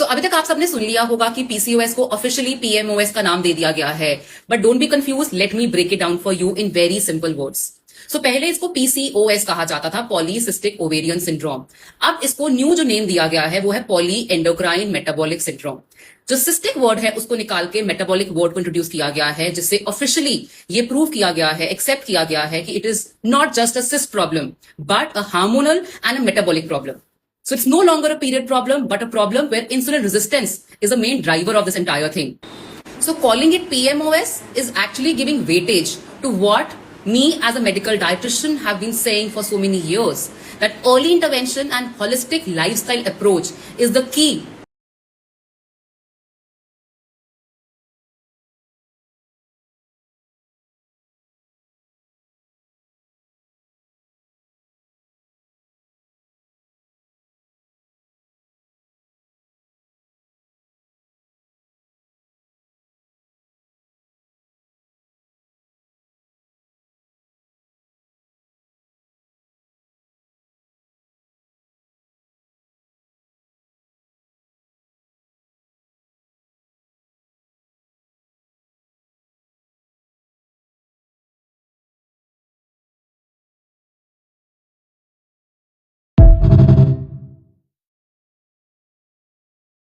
अभी तक आप सबने सुन लिया होगा कि पीसीओएस को ऑफिशियली पीएमओएस का नाम दे दिया गया है, but don't be confuse, let me break it down for you in very simple words. पहले इसको पीसीओएस कहा जाता था, पॉलीसिस्टिक ओवेरियन सिंड्रोम। अब इसको न्यू जो नेम दिया गया है वो है पॉली एंडोक्राइन मेटाबॉलिक सिंड्रोम। जो सिस्टिक वर्ड है उसको निकाल के मेटाबॉलिक वर्ड को इंट्रोड्यूस किया गया है, जिससे ऑफिशियली ये प्रूव किया गया है, एक्सेप्ट किया गया है कि it is not just a cyst problem but a hormonal and a metabolic problem. So it's no longer a period problem, but a problem where insulin resistance is the main driver of this entire thing. So calling it PMOS is actually giving weightage to what me as a medical dietitian have been saying for so many years, that early intervention and holistic lifestyle approach is the key